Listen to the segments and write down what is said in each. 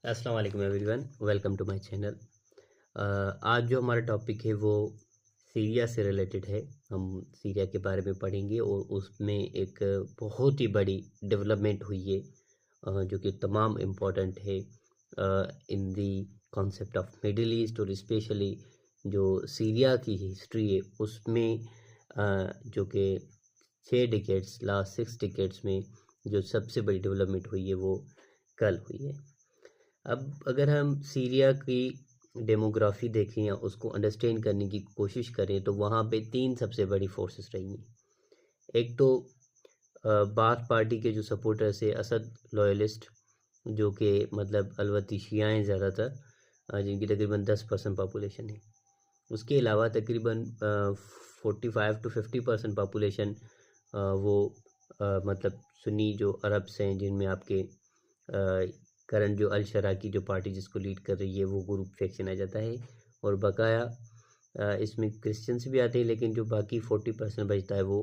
अस्सलाम वालेकुम everyone, welcome to my channel. आज जो हमारा टॉपिक है वो सीरिया से रिलेटेड है। हम सीरिया के बारे में पढ़ेंगे और उसमें एक बहुत ही बड़ी डेवलपमेंट हुई है जो कि तमाम इम्पोर्टेंट है in the concept of middle east, और स्पेशली जो सीरिया की हिस्ट्री है उसमें जो कि 6 डिकेड्स, लास्ट 6 डिकेड्स में जो सबसे बड़ी डेवलपमेंट हुई है वो कल हुई है। अब अगर हम सीरिया की डेमोग्राफी देखें या उसको अंडरस्टैंड करने की कोशिश करें तो वहाँ पे 3 सबसे बड़ी फोर्सेस रही हैं। एक तो बाथ पार्टी के जो सपोर्टर्स है, असद लॉयलिस्ट, जो कि मतलब अलवती शियाएँ ज़्यादातर, जिनकी तकरीबन 10% पॉपुलेशन है। उसके अलावा तकरीबन 45 to 50% पॉपुलेशन वो मतलब सुन्नी जो अरब्स हैं, जिनमें आपके करंट जो अल शरा की जो पार्टी जिसको लीड कर रही है वो ग्रुप फैक्शन आ जाता है, और बकाया इसमें क्रिश्चियंस भी आते हैं, लेकिन जो बाकी 40% बचता है वो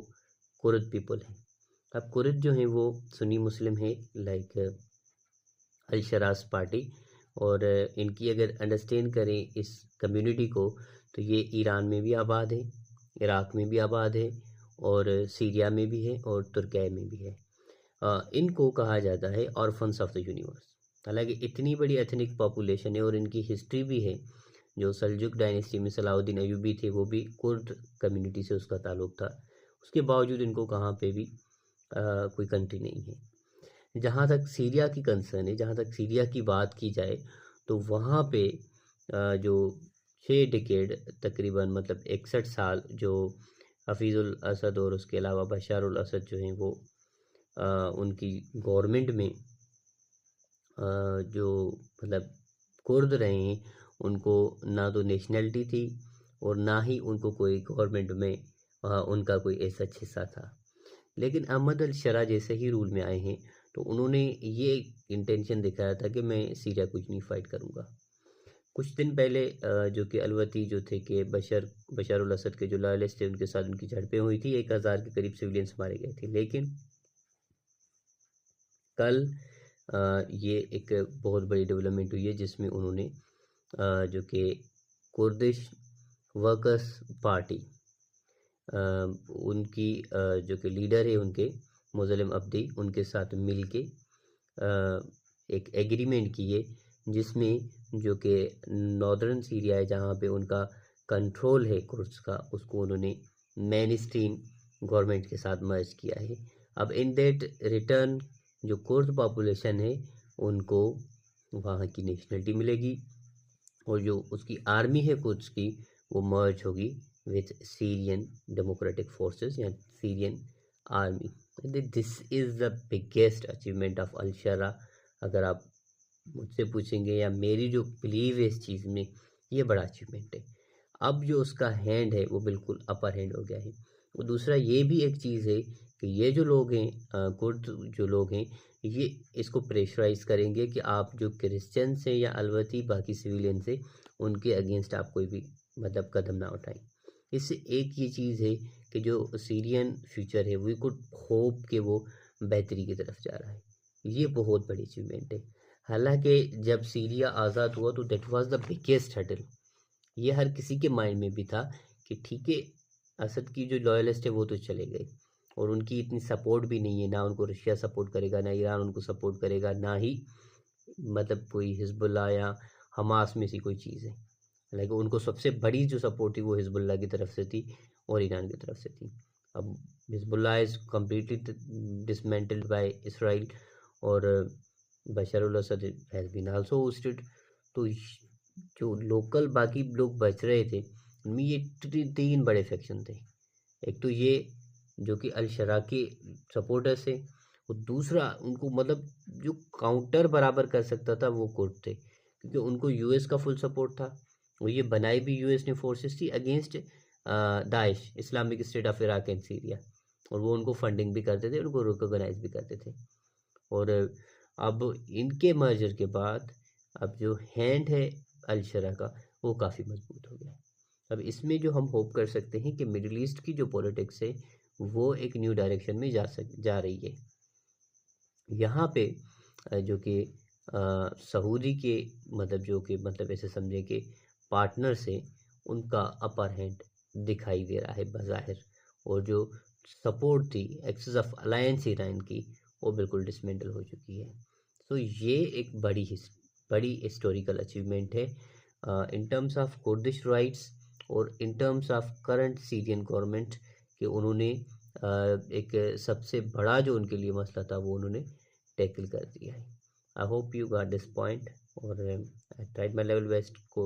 कुर्द पीपल है। अब कुर्द जो हैं वो सुन्नी मुस्लिम है, लाइक अल शरास पार्टी, और इनकी अगर अंडरस्टैंड करें इस कम्युनिटी को तो ये ईरान में भी आबाद है, इराक़ में भी आबाद है, और सीरिया में भी है, और तुर्की में भी है। इनको कहा जाता है ऑर्फन्स ऑफ द यूनिवर्स। हालांकि इतनी बड़ी एथनिक पॉपुलेशन है और इनकी हिस्ट्री भी है। जो सल्जुक डायनेस्टी में सलाउद्दीन अयूबी थे वो भी कुर्द कम्युनिटी से उसका ताल्लुक था। उसके बावजूद इनको कहाँ पे भी कोई कंट्री नहीं है। जहाँ तक सीरिया की कंसर्न है, जहाँ तक सीरिया की बात की जाए तो वहाँ पे जो 6 डिकेड तकरीबन मतलब 61 साल जो हफीज़ुल असद और उसके अलावा बशारुल असद जो हैं वो उनकी गवर्नमेंट में जो मतलब कुर्द रहे हैं, उनको ना तो नेशनलिटी थी और ना ही उनको कोई गवर्नमेंट में उनका कोई ऐसा हिस्सा था। लेकिन अहमद अल शरा जैसे ही रूल में आए हैं तो उन्होंने ये इंटेंशन दिखाया था कि मैं सीरिया को यूनिफाइड करूँगा। कुछ दिन पहले जो कि अलवती जो थे कि बशारुल असद के जो लॉयलिस्ट थे उनके साथ उनकी झड़पें हुई थी, 1000 के करीब सिविलियंस मारे गए थे। लेकिन कल ये एक बहुत बड़ी डेवलपमेंट हुई है जिसमें उन्होंने जो कि कुर्दिश वर्कर्स पार्टी, उनकी जो कि लीडर है उनके मुज़लिम अब्दी, उनके साथ मिल के एक एग्रीमेंट की है जिसमें जो कि नॉर्दर्न सीरिया है जहाँ पे उनका कंट्रोल है कुर्द्स का, उसको उन्होंने मेन स्ट्रीम गवर्नमेंट के साथ मर्ज किया है। अब इन दैट रिटर्न जो कुर्द पॉपुलेशन है उनको वहाँ की नेशनलिटी मिलेगी, और जो उसकी आर्मी है कुर्द्स की वो मर्ज होगी विथ सीरियन डेमोक्रेटिक फोर्सेस या Syrian army. This is the biggest achievement of al Sharaa. अगर आप मुझसे पूछेंगे या मेरी जो बिलीव है इस चीज़ में, ये बड़ा अचीवमेंट है। अब जो उसका हैंड है वो बिल्कुल अपर हैंड हो गया है। और दूसरा ये भी एक चीज़ है कि ये जो लोग हैं कुर्द जो लोग हैं, ये इसको प्रेशराइज करेंगे कि आप जो क्रिश्चियंस हैं या अलवती बाकी सिविलियंस हैं उनके अगेंस्ट आप कोई भी मतलब कदम ना उठाएं। इससे एक ये चीज़ है कि जो सीरियन फ्यूचर है वी कुड होप कि वो बेहतरी की तरफ जा रहा है। ये बहुत बड़ी अचीवमेंट है। हालांकि जब सीरिया आज़ाद हुआ तो that was the biggest hurdle. ये हर किसी के माइंड में भी था कि ठीक है, असद की जो लॉयलिस्ट है वो तो चले गए और उनकी इतनी सपोर्ट भी नहीं है, ना उनको रशिया सपोर्ट करेगा, ना ईरान उनको सपोर्ट करेगा, ना ही मतलब कोई हिजबुल्लाह या हमास में सी कोई चीज़ है। हालांकि उनको सबसे बड़ी जो सपोर्ट थी वो हिजबुल्लाह की तरफ से थी और ईरान की तरफ से थी। अब Hezbollah is completely dismantled by Israel, और Bashar Assad has been also ousted. तो जो लोकल बाकी लोग बच रहे थे उनमें ये 3 बड़े फैक्शन थे। एक तो ये जो कि अल शरा के सपोर्टर्स थे, और दूसरा उनको मतलब जो काउंटर बराबर कर सकता था वो कुर्द थे, क्योंकि उनको यूएस का फुल सपोर्ट था और ये बनाई भी यूएस ने फोर्सेस थी against Daesh, Islamic state of Iraq and Syria, और वो उनको फंडिंग भी करते थे, उनको रिकॉग्नाइज भी करते थे। और अब इनके मर्जर के बाद अब जो हैंड है अल शरा का वो काफ़ी मजबूत हो गया। अब इसमें जो हम होप कर सकते हैं कि मिडिल ईस्ट की जो पॉलिटिक्स है वो एक न्यू डायरेक्शन में जा रही है। यहाँ पे जो कि सऊदी के मतलब जो कि मतलब ऐसे समझें कि पार्टनर से उनका अपर हैंड दिखाई दे रहा है बज़ाहिर, और जो सपोर्ट थी एक्सिस ऑफ अलायंस ईरान की, वो बिल्कुल डिसमेंटल हो चुकी है। तो ये एक बड़ी हिस्टोरिकल अचीवमेंट है in terms of Kurdish rights और in terms of current Syrian government, कि उन्होंने एक सबसे बड़ा जो उनके लिए मसला था वो उन्होंने टैकल कर दिया है। I hope you got this point, और I tried my level best को